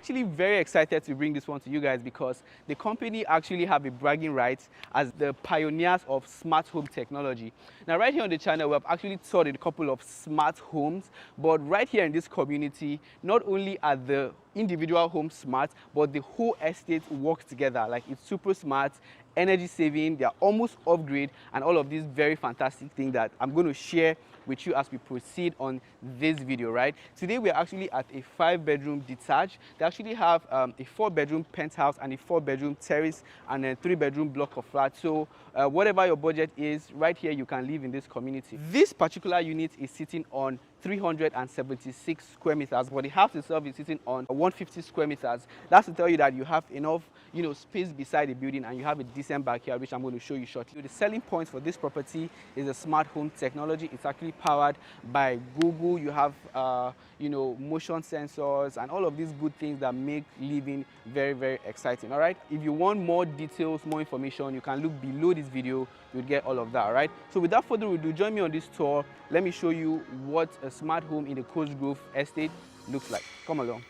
actually very excited to bring this one to you guys because the company actually have a bragging rights as the pioneers of smart home technology. Now, right here on the channel, we have actually taught a couple of smart homes, but right here in this community, not only are the individual homes smart, but the whole estate works together. Like, it's super smart, energy saving, they are almost off grid, and all of these very fantastic things that I'm going to share with you as we proceed on this video. Right, today we are actually at a 5-bedroom detached. They actually have a 4-bedroom penthouse and a 4-bedroom terrace and a 3-bedroom block of flats. So whatever your budget is, right here you can live in this community. This particular unit is sitting on 376 square meters, but the house itself is sitting on 150 square meters. That's to tell you that you have enough, space beside the building, and you have a decent backyard, which I'm going to show you shortly. The selling point for this property is the smart home technology. It's actually powered by Google. You have, motion sensors and all of these good things that make living very, very exciting. All right. If you want more details, more information, you can look below this video. You'll get all of that. All right. So without further ado, join me on this tour. Let me show you what a smart home in the Coast Grove estate looks like. Come along.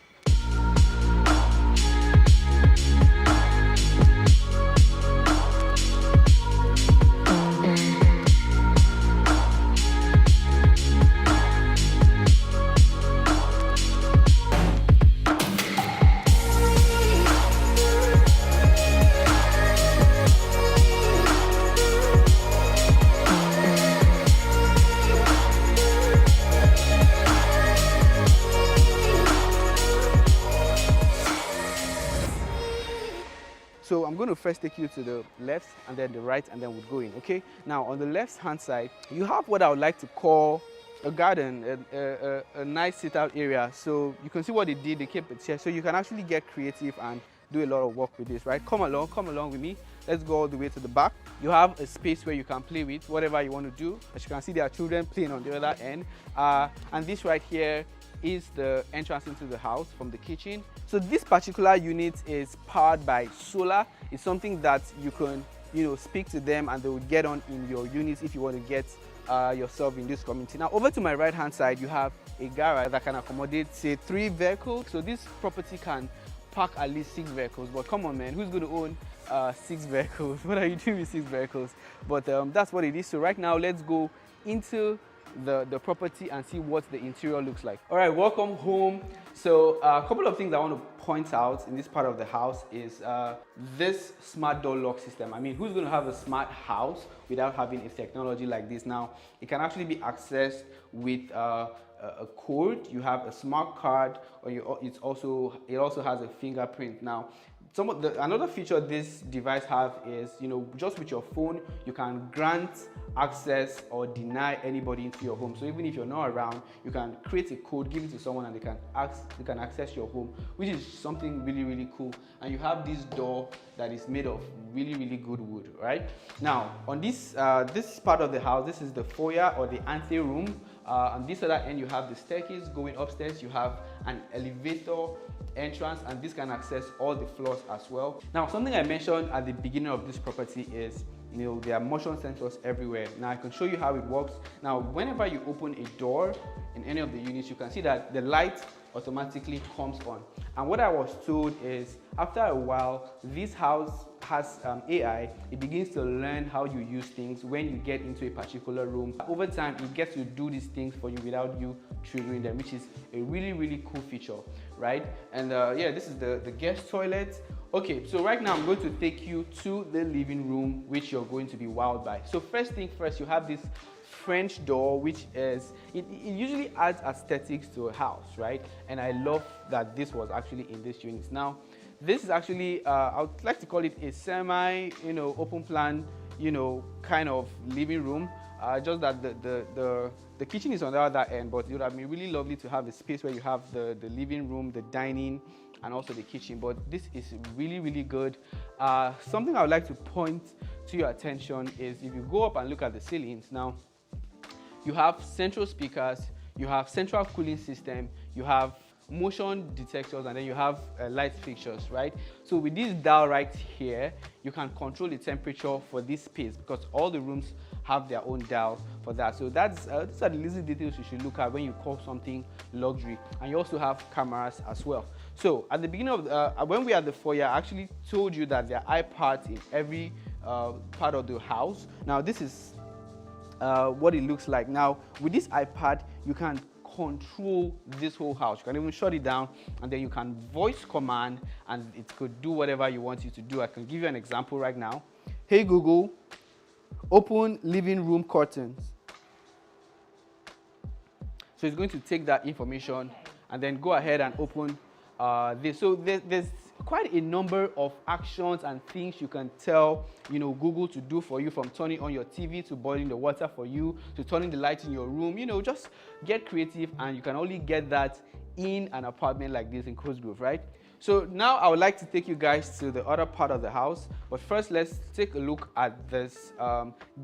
So I'm going to first take you to the left and then the right, and then we'll go in, okay? Now, on the left-hand side, you have what I would like to call a garden, a nice sit-out area. So you can see what they did. They kept a chair, so you can actually get creative and do a lot of work with this, right? Come along with me. Let's go all the way to the back. You have a space where you can play with whatever you want to do. As you can see, there are children playing on the other end. And this right here is the entrance into the house from the kitchen. So this particular unit is powered by solar. It's something that you can, speak to them and they will get on in your units if you want to get yourself in this community. Now, over to my right hand side, you have a garage that can accommodate, say, 3 vehicles. So this property can park at least 6 vehicles. But come on, man, who's going to own 6 vehicles? What are you doing with 6 vehicles? But that's what it is. So right now, let's go into the property and see what the interior looks like. All right, welcome home. So a couple of things I want to point out in this part of the house is this smart door lock system. I mean, who's going to have a smart house without having a technology like this? Now, it can actually be accessed with a code. You have a smart card, or it also has a fingerprint. Now, another feature this device have is, just with your phone, you can grant access or deny anybody into your home. So even if you're not around, you can create a code, give it to someone, and they can access your home, which is something really, really cool. And you have this door that is made of really, really good wood, right? Now, on this part of the house, this is the foyer or the ante room. On this other end, you have the staircase going upstairs. You have an elevator entrance, and this can access all the floors as well. Now, something I mentioned at the beginning of this property is, there are motion sensors everywhere. Now, I can show you how it works. Now, whenever you open a door in any of the units, you can see that the light automatically comes on. And what I was told is, after a while, this house has AI. It begins to learn how you use things when you get into a particular room. Over time, it gets to do these things for you without you triggering them, which is a really, really cool feature, right? And yeah, this is the guest toilet. Okay, so right now I'm going to take you to the living room, which you're going to be wowed by. So first thing first, you have this French door, which is, it usually adds aesthetics to a house, right? And I love that this was actually in this unit. Now, this is actually, I would like to call it a semi, open plan, kind of living room. Just that the kitchen is on the other end, but it would have been really lovely to have a space where you have the living room, the dining, and also the kitchen. But this is really, really good. Something I would like to point to your attention is if you go up and look at the ceilings. Now, you have central speakers, you have central cooling system, you have motion detectors, and then you have light fixtures, right? So with this dial right here, you can control the temperature for this space because all the rooms have their own dial for that. So that's these are the little details you should look at when you call something luxury. And you also have cameras as well. So at the beginning of when we had the foyer, I actually told you that there are iPads in every part of the house. Now this is what it looks like. Now with this iPad, you can control this whole house. You can even shut it down, and then you can voice command and it could do whatever you want it to do. I can give you an example right now. Hey Google, open living room curtains. So it's going to take that information and then go ahead and open this. So there's quite a number of actions and things you can tell Google to do for you, from turning on your TV to boiling the water for you to turning the light in your room. Just get creative, and you can only get that in an apartment like this in Coast Grove, right? So now I would like to take you guys to the other part of the house, but first let's take a look at this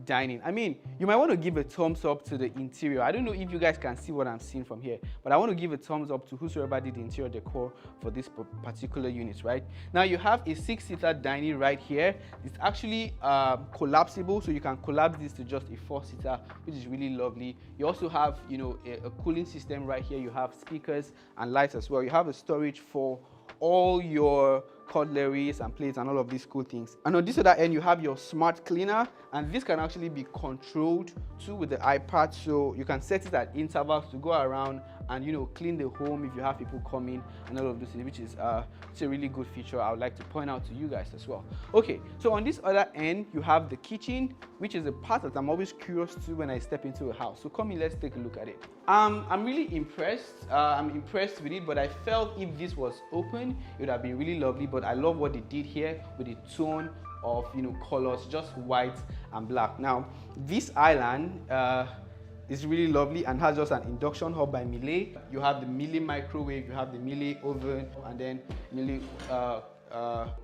dining. I mean, you might want to give a thumbs up to the interior. I don't know if you guys can see what I'm seeing from here, but I want to give a thumbs up to whosoever did the interior decor for this particular unit, right? Now you have a 6-seater dining right here. It's actually collapsible, so you can collapse this to just a 4-seater, which is really lovely. You also have a cooling system right here. You have speakers and lights as well. You have a storage for all your cutleries and plates and all of these cool things. And on this other end, you have your smart cleaner, and this can actually be controlled too with the iPad, so you can set it at intervals to go around and clean the home if you have people coming and all of those things, which is it's a really good feature I would like to point out to you guys as well. Okay, so on this other end, you have the kitchen, which is a part that I'm always curious to when I step into a house. So come in, let's take a look at it. I'm really impressed. I'm impressed with it, but I felt if this was open, it would have been really lovely. But I love what they did here with the tone of colors, just white and black. Now this island is really lovely and has just an induction hob by Miele. You have the Miele microwave, you have the Miele oven, and then Miele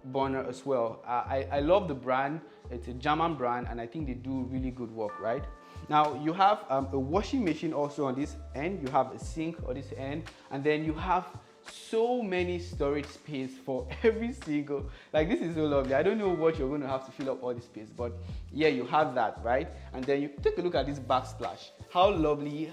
burner as well. I love the brand. It's a German brand, and I think they do really good work, right? Now you have a washing machine also on this end. You have a sink on this end, and then you have so many storage space for every single, like, this is so lovely. I don't know what you're going to have to fill up all the space, but yeah, you have that, right? And then you take a look at this backsplash. How lovely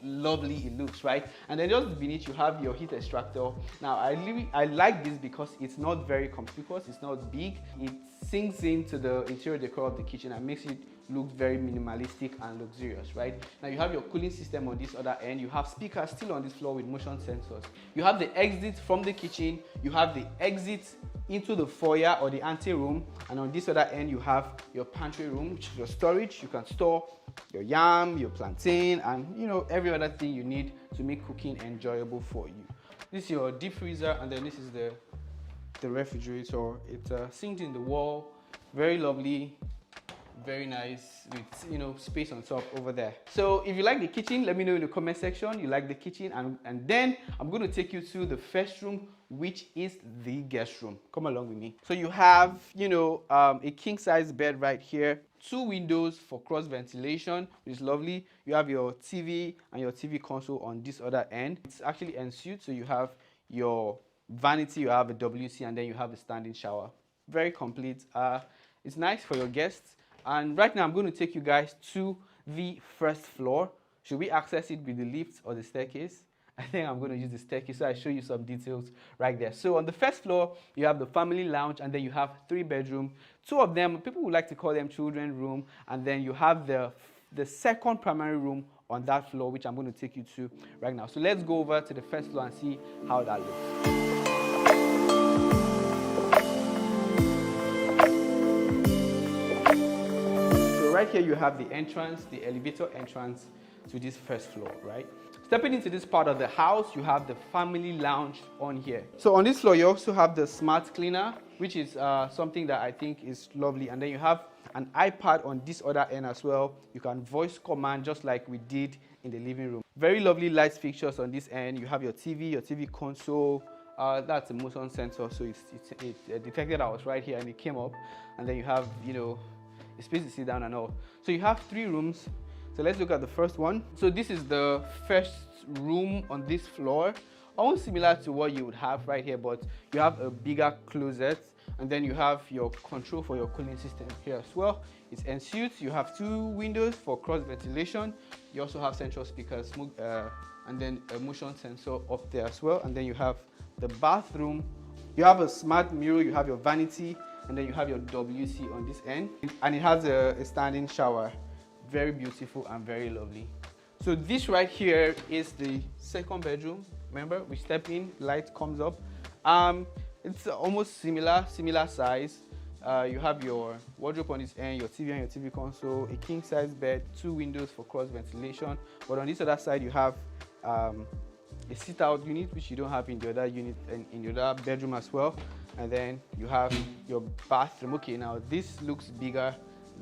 it looks, right? And then just beneath you have your heat extractor. Now I like this because it's not very conspicuous, it's not big, it sinks into the interior decor of the kitchen and makes it look very minimalistic and luxurious, right? Now you have your cooling system on this other end. You have speakers still on this floor with motion sensors. You have the exit from the kitchen. You have the exit into the foyer or the ante room, and on this other end you have your pantry room, which is your storage. You can store your yam, your plantain, and every other thing you need to make cooking enjoyable for you. This is your deep freezer, and then this is the refrigerator. It's synced in the wall. Very lovely, very nice, with space on top over there. So if you like the kitchen, let me know in the comment section you like the kitchen, and then I'm going to take you to the first room, which is the guest room. Come along with me. So you have a king size bed right here, 2 windows for cross ventilation, which is lovely. You have your TV and your TV console on this other end. It's actually ensuite, so you have your vanity, you have a WC, and then you have the standing shower. Very complete. It's nice for your guests. And right now I'm going to take you guys to the first floor. Should we access it with the lift or the staircase? I think I'm going to use the staircase, so I show you some details right there. So on the first floor, you have the family lounge, and then you have 3 bedrooms. 2 of them, people would like to call them children room, and then you have the second primary room on that floor, which I'm going to take you to right now. So let's go over to the first floor and see how that looks. Right here you have the entrance, the elevator entrance to this first floor, right? Stepping into this part of the house, you have the family lounge on here. So on this floor, you also have the smart cleaner, which is something that I think is lovely. And then you have an iPad on this other end as well. You can voice command just like we did in the living room. Very lovely light fixtures on this end. You have your TV console. That's a motion sensor, so it detected I was right here and it came up. And then you have, a space to sit down and all. So you have 3 rooms. So let's look at the first one. So this is the first room on this floor. almost similar to what you would have right here, but you have a bigger closet, and then you have your control for your cooling system here as well. It's ensuite. You have 2 windows for cross ventilation. You also have central speakers, and then a motion sensor up there as well. And then you have the bathroom. You have a smart mirror, you have your vanity, and then you have your WC on this end. And it has a standing shower. Very beautiful and very lovely. So this right here is the second bedroom. Remember, we step in, light comes up. It's almost similar size. You have your wardrobe on this end, your TV and your TV console, a king size bed, 2 windows for cross ventilation. But on this other side, you have a sit-out unit, which you don't have in the other unit and in the other bedroom as well. And then you have your bathroom. Okay, now this looks bigger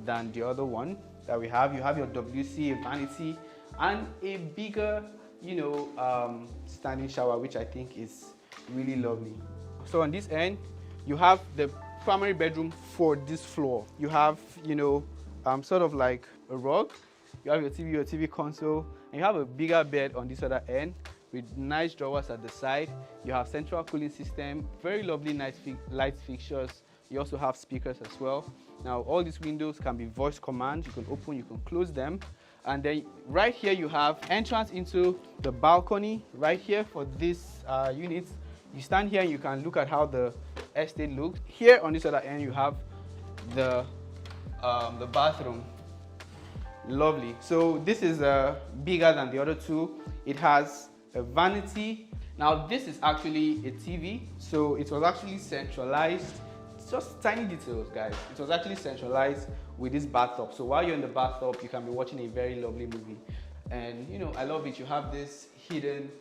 than the other one that we have. You have your WC, a vanity, and a bigger, standing shower, which I think is really lovely. So on this end, you have the primary bedroom for this floor. You have, sort of like a rug. You have your TV console, and you have a bigger bed on this other end with nice drawers at the side. You have central cooling system, very lovely nice light fixtures. You also have speakers as well. Now all these windows can be voice command. You can open, you can close them. And then right here you have entrance into the balcony right here for this unit. You stand here and you can look at how the estate looks. Here on this other end you have the bathroom. Lovely. So this is bigger than the other 2. It has a vanity. Now this is actually a TV, so it was actually centralized. It's just tiny details, guys. It was actually centralized with this bathtub. So while you're in the bathtub, you can be watching a very lovely movie. And I love it. You have this hidden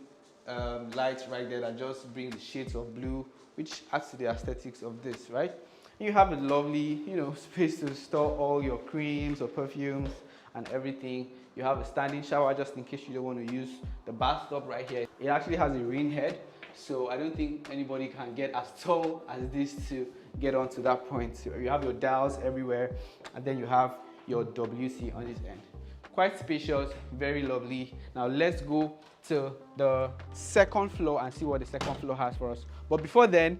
lights right there that just bring the shades of blue, which adds to the aesthetics of this, right? You have a lovely, space to store all your creams or perfumes and everything. You have a standing shower just in case you don't want to use the bathtub right here. It actually has a rain head, so I don't think anybody can get as tall as this to get onto that point. So you have your dials everywhere, and then you have your WC on this end. Quite spacious, very lovely. Now let's go to the second floor and see what the second floor has for us. But before then,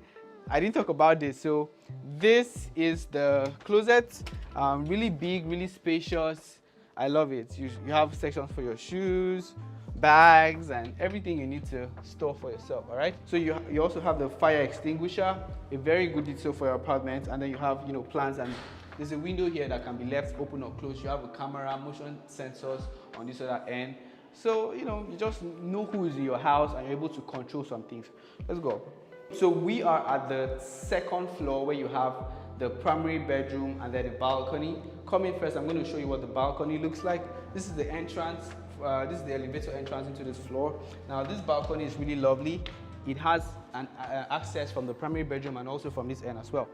I didn't talk about this. So this is the closet, really big, really spacious. I love it. You have sections for your shoes, bags, and everything you need to store for yourself, all right? So you also have the fire extinguisher, a very good detail for your apartment, and then you have, plants, and there's a window here that can be left open or closed. You have a camera, motion sensors on this other end. So, you just know who is in your house and you're able to control some things. Let's go. So we are at the second floor where you have the primary bedroom and then the balcony. Come in first, I'm going to show you what the balcony looks like. This is the entrance. This is the elevator entrance into this floor. Now this balcony is really lovely. It has an access from the primary bedroom and also from this end as well.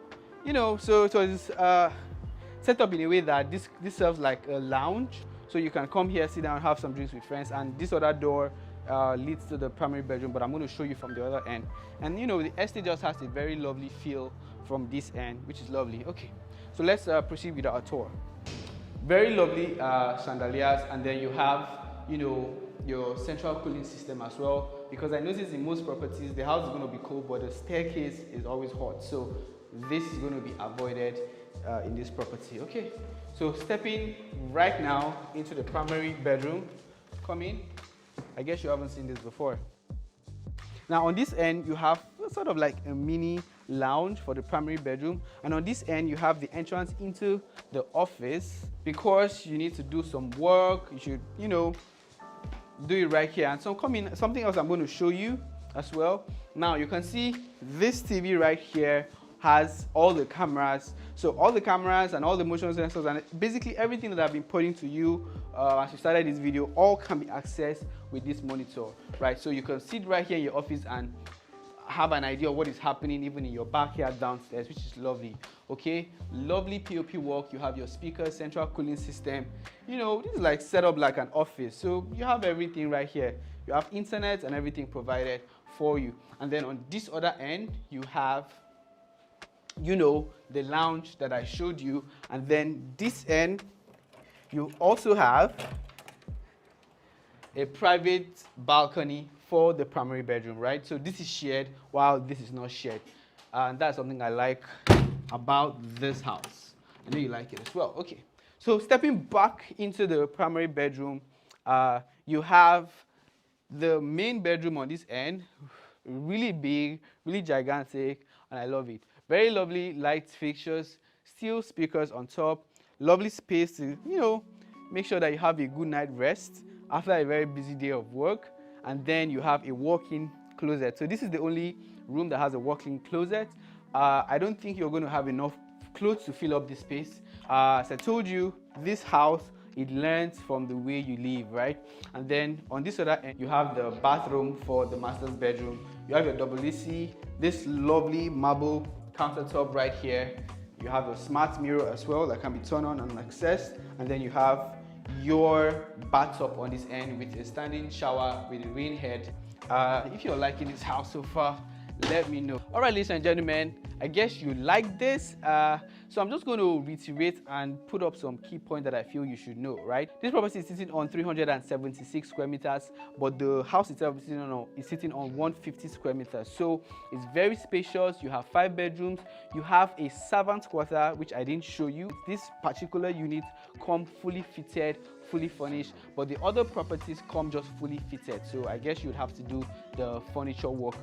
So it was set up in a way that this serves like a lounge. So you can come here, sit down, have some drinks with friends, and this other door leads to the primary bedroom, but I'm going to show you from the other end. And the estate just has a very lovely feel from this end, which is lovely. Okay, so let's proceed with our tour. Very lovely chandeliers, and then you have your central cooling system as well, because I noticed in most properties the house is going to be cold, but the staircase is always hot. So this is going to be avoided in this property. Okay, so stepping right now into the primary bedroom. Come in. I guess you haven't seen this before. Now on this end you have sort of like a mini lounge for the primary bedroom, and on this end you have the entrance into the office. Because you need to do some work, you should do it right here. And so something else I'm going to show you as well. Now you can see this TV right here has all the cameras. So all the cameras and all the motion sensors and basically everything that I've been pointing to you as you started this video, all can be accessed with this monitor, right? So you can sit right here in your office and have an idea of what is happening even in your backyard downstairs, which is lovely. Okay, lovely POP work. You have your speakers, central cooling system. This is like set up like an office. So you have everything right here. You have internet and everything provided for you. And then on this other end, you have the lounge that I showed you, and then this end you also have a private balcony for the primary bedroom, right? So this is shared while this is not shared. And that's something I like about this house. I know you like it as well. Okay. So stepping back into the primary bedroom, you have the main bedroom on this end, really big, really gigantic, and I love it. Very lovely light fixtures, steel speakers on top, lovely space to, make sure that you have a good night rest after a very busy day of work. And then you have a walk-in closet. So this is the only room that has a walk-in closet. I don't think you're going to have enough clothes to fill up this space. As I told you, this house, it learns from the way you live, right? And then on this other end, you have the bathroom for the master's bedroom. You have your WC, this lovely marble countertop right here. You have a smart mirror as well that can be turned on and accessed. And then you have your bathtub on this end with a standing shower with a rain head. If you're liking this house so far, let me know. All right, ladies and gentlemen, I guess you like this. So I'm just going to reiterate and put up some key points that I feel you should know, right? This property is sitting on 376 square meters, but the house itself is sitting on 150 square meters. So it's very spacious. You have 5 bedrooms. You have a servant quarter, which I didn't show you. This particular unit come fully fitted, fully furnished, but the other properties come just fully fitted. So I guess you'd have to do the furniture work.